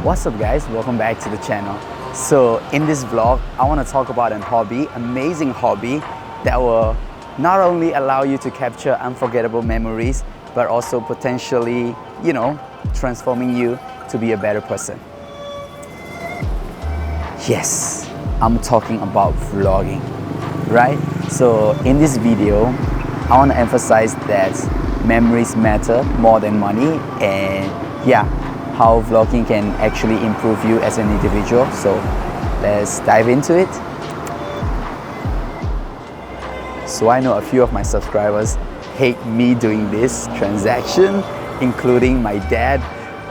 What's up guys, welcome back to the channel. So in this vlog, I want to talk about an hobby, amazing hobby that will not only allow you to capture unforgettable memories, but also potentially, transforming you to be a better person. Yes, I'm talking about vlogging, right? So in this video, I want to emphasize that memories matter more than money, and how vlogging can actually improve you as an individual. So let's dive into it. So I know a few of my subscribers hate me doing this transaction, including my dad.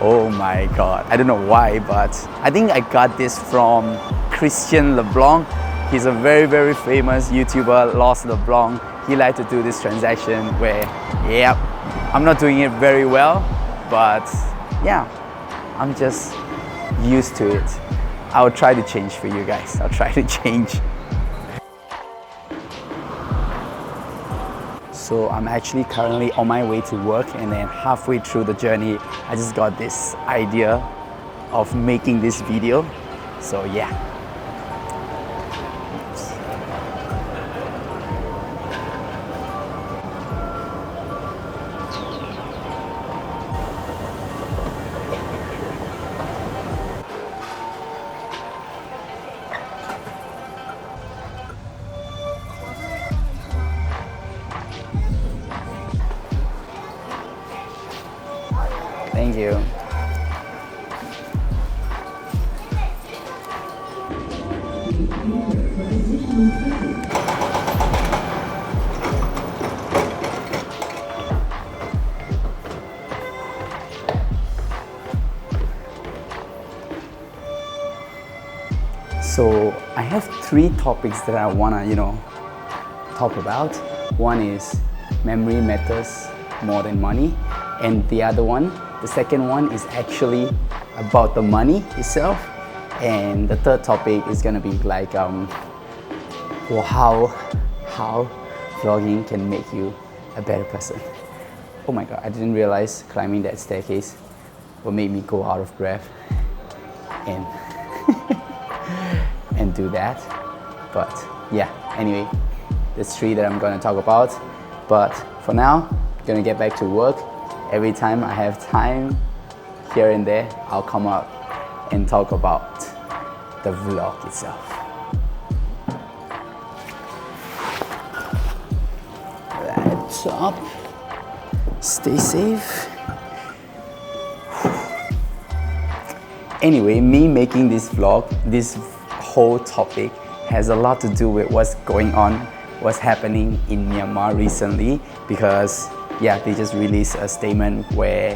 Oh my god, I don't know why, but I think I got this from Christian LeBlanc. He's a very famous YouTuber, Lost LeBlanc. He liked to do this transaction where, I'm not doing it very well, but I'm just used to it. I'll try to change for you guys. I'll try to change. So I'm actually currently on my way to work, and then halfway through the journey, I just got this idea of making this video. So thank you. So I have three topics that I wanna, talk about. One is memory matters more than money, and the second one is actually about the money itself, and the third topic is gonna be like how vlogging can make you a better person. Oh my god, I didn't realize climbing that staircase will make me go out of breath and and do that. But anyway, there's three that I'm gonna talk about, but for now, I'm gonna get back to work. Every time I have time here and there, I'll come up and talk about the vlog itself. Laptop, stay safe. Anyway, me making this vlog, this whole topic has a lot to do with what's happening in Myanmar recently, because they just released a statement where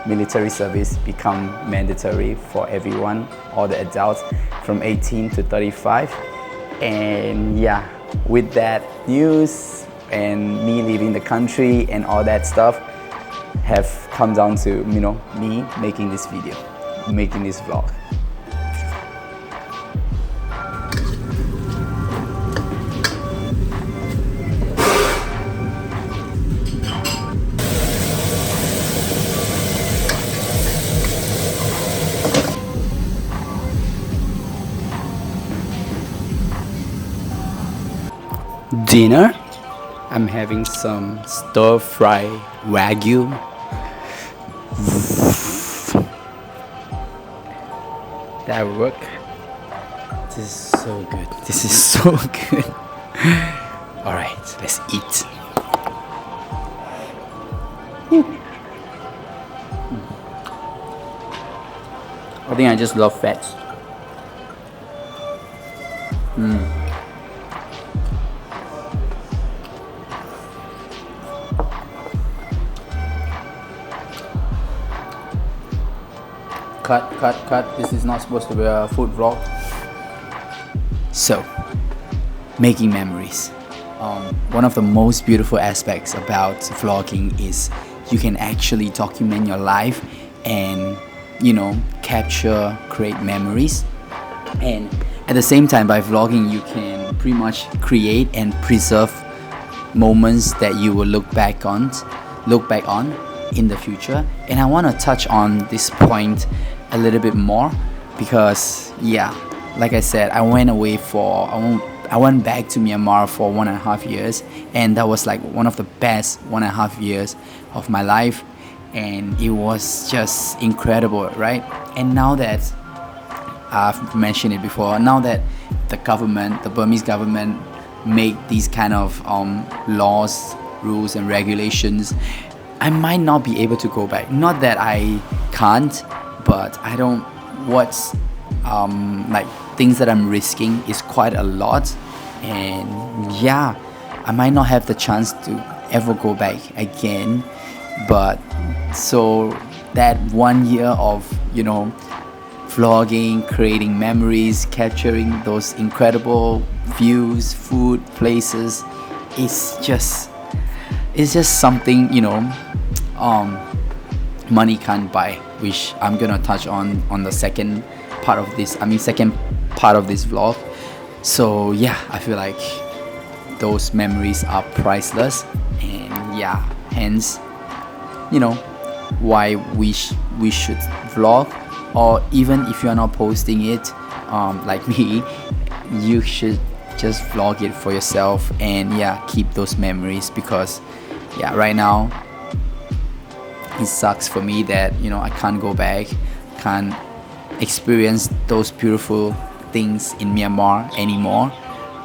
military service become mandatory for everyone, all the adults from 18 to 35. And with that news and me leaving the country and all that stuff have come down to me making this video, making this vlog. Dinner, I'm having some stir-fry wagyu. That work. This is so good. This is so good. All right, let's eat. I think I just love fats. Cut. This is not supposed to be a food vlog. So, making memories. One of the most beautiful aspects about vlogging is you can actually document your life and, create memories. And at the same time, by vlogging, you can pretty much create and preserve moments that you will look back on in the future. And I want to touch on this point a little bit more because yeah, like I said, I went back to Myanmar for 1.5 years, and that was like one of the best 1.5 years of my life, and it was just incredible, right? And now that I've mentioned it before, now that the Burmese government make these kind of laws, rules and regulations, I might not be able to go back. Not that I can't, but I don't. What's like things that I'm risking is quite a lot, and yeah, I might not have the chance to ever go back again. But so that 1 year of vlogging, creating memories, capturing those incredible views, food, places, it's just something money can't buy, which I'm gonna touch on the second part of this vlog. So yeah, I feel like those memories are priceless, and yeah, hence why we should vlog, or even if you're not posting it like me, you should just vlog it for yourself and yeah, keep those memories, because yeah, right now it sucks for me that I can't go back, can't experience those beautiful things in Myanmar anymore,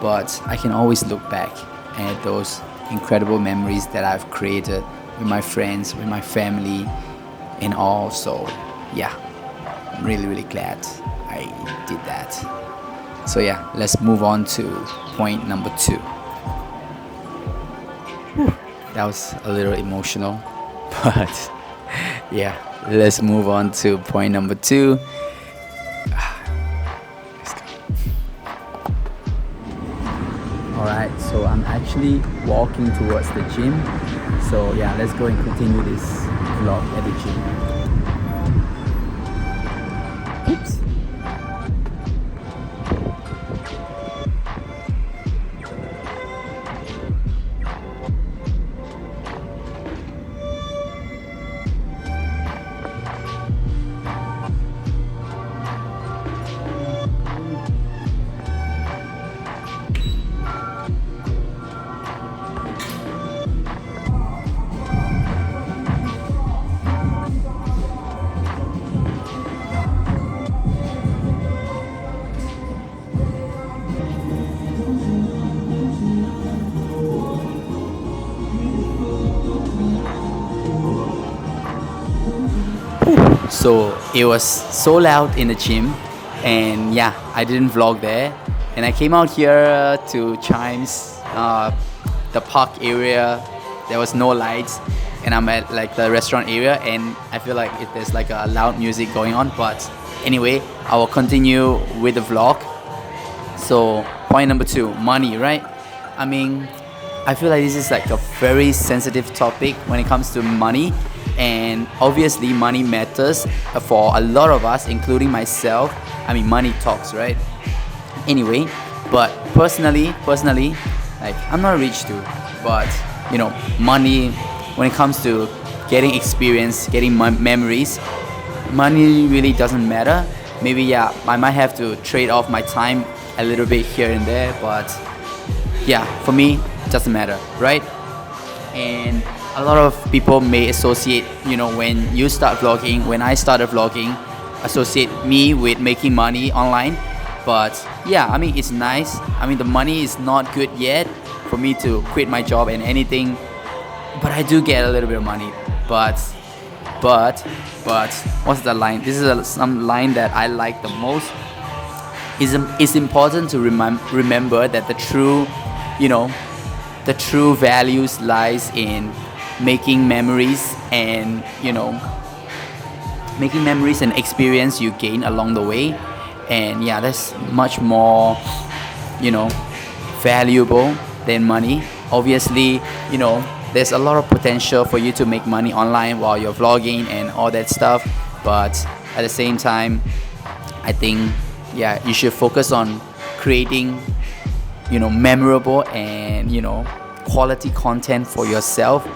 but I can always look back at those incredible memories that I've created with my friends, with my family and all. So yeah, I'm really glad I did that. So yeah, let's move on to point number 2. That was a little emotional, but yeah, let's move on to point number 2. Let's go. Alright, so I'm actually walking towards the gym. So yeah, let's go and continue this vlog at the gym. Oops. So it was so loud in the gym, and yeah, I didn't vlog there, and I came out here to Chimes, the park area. There was no lights, and I'm at like the restaurant area, and I feel like there's like a loud music going on. But anyway, I will continue with the vlog. So point number 2, money, right? I mean, I feel like this is like a very sensitive topic when it comes to money, and obviously money matters for a lot of us, including myself. I mean, money talks, right? Anyway, but personally, like, I'm not rich too, but money, when it comes to getting experience, getting memories, money really doesn't matter. Maybe yeah, I might have to trade off my time a little bit here and there, but yeah, for me it doesn't matter, right? And a lot of people may associate, when you start vlogging, when I started vlogging, associate me with making money online. But yeah, I mean, it's nice. I mean, the money is not good yet for me to quit my job and anything, but I do get a little bit of money. But what's the line? This is some line that I like the most. It's important to remember that the true values lies in making memories and experience you gain along the way. And yeah, that's much more valuable than money. Obviously, there's a lot of potential for you to make money online while you're vlogging and all that stuff, but at the same time, I think yeah, you should focus on creating memorable and quality content for yourself.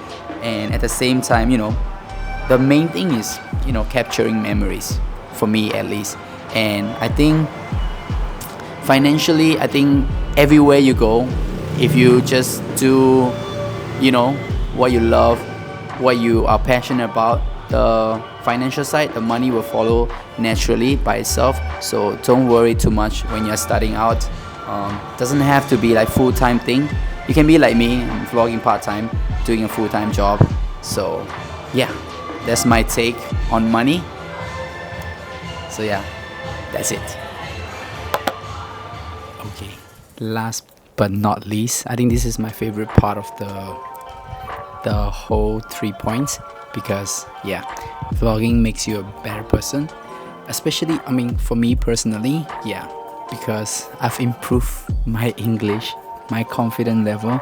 And at the same time, the main thing is capturing memories for me at least. And I think financially, I think everywhere you go, if you just do, you know, what you love, what you are passionate about, the financial side, the money will follow naturally by itself. So don't worry too much when you're starting out. Doesn't have to be like full-time thing. You can be like me, vlogging part-time, doing a full-time job. So yeah, that's my take on money. So yeah, that's it. Okay, last but not least, I think this is my favorite part of the whole 3 points, because yeah, vlogging makes you a better person, especially, I mean, for me personally, yeah, because I've improved my English, my confidence level,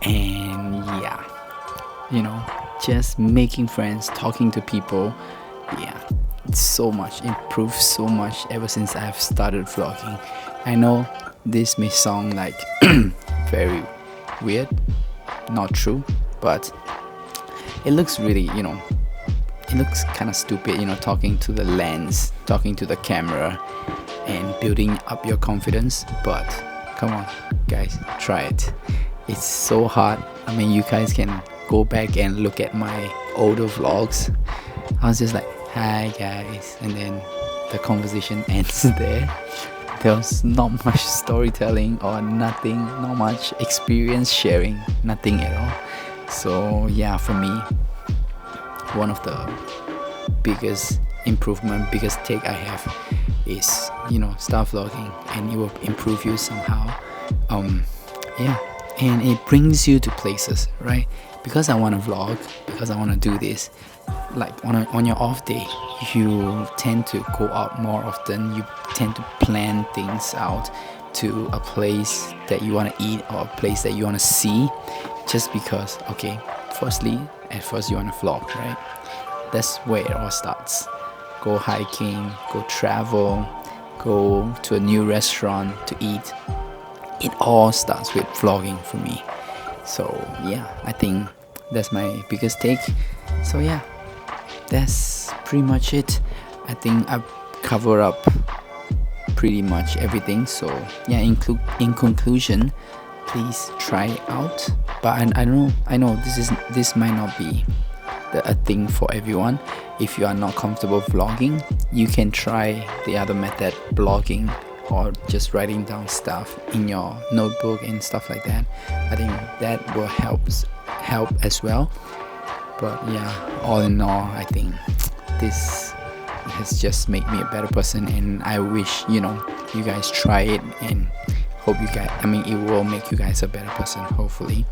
and yeah, you know, just making friends, talking to people, yeah, it's so much improved, so much ever since I've started vlogging. I know this may sound like very weird, not true, but it looks really, you know, it looks kind of stupid, you know, talking to the lens, talking to the camera, and building up your confidence. But come on guys, try it. It's so hard. I mean, you guys can go back and look at my older vlogs. I was just like, hi guys, and then the conversation ends there. There was not much storytelling or nothing, not much experience sharing, nothing at all. So yeah, for me, one of the biggest improvement, biggest take I have is, you know, start vlogging and it will improve you somehow. Yeah, and it brings you to places, right? Because I want to vlog, because I want to do this, like on your off day, you tend to go out more often. You tend to plan things out to a place that you want to eat or a place that you want to see, just because, okay, firstly, at first you want to vlog, right? That's where it all starts. Go hiking, go travel, go to a new restaurant to eat. It all starts with vlogging for me. So yeah, I think that's my biggest take. So yeah, that's pretty much it. I think I've covered up pretty much everything. So yeah, in conclusion, please try it out. But I know this might not be a thing for everyone. If you are not comfortable vlogging, you can try the other method, blogging, or just writing down stuff in your notebook and stuff like that. I think that will help as well. But yeah, all in all, I think this has just made me a better person, and I wish, you know, you guys try it, and hope you guys, I mean, it will make you guys a better person, hopefully.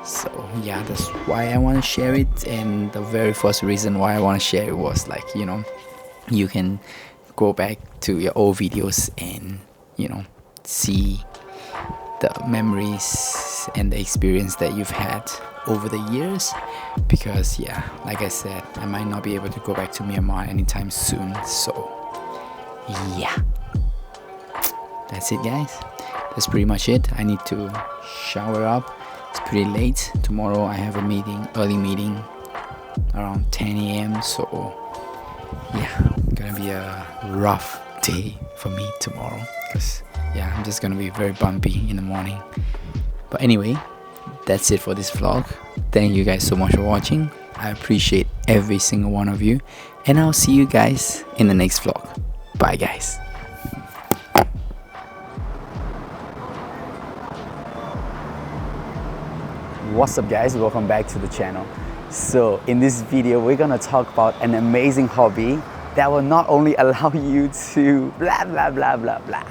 So yeah, that's why I want to share it. And the very first reason why I want to share it was like, you know, you can go back to your old videos and, you know, see the memories and the experience that you've had over the years. Because yeah, like I said, I might not be able to go back to Myanmar anytime soon. So yeah, that's it guys, that's pretty much it. I need to shower up. It's pretty late. Tomorrow I have a meeting, early meeting around 10 a.m. So yeah, gonna be a rough day for me tomorrow, because yeah, I'm just gonna be very bumpy in the morning. But anyway, that's it for this vlog. Thank you guys so much for watching. I appreciate every single one of you, and I'll see you guys in the next vlog. Bye guys. What's up guys, welcome back to the channel. So in this video we're gonna talk about an amazing hobby that will not only allow you to blah blah blah blah blah,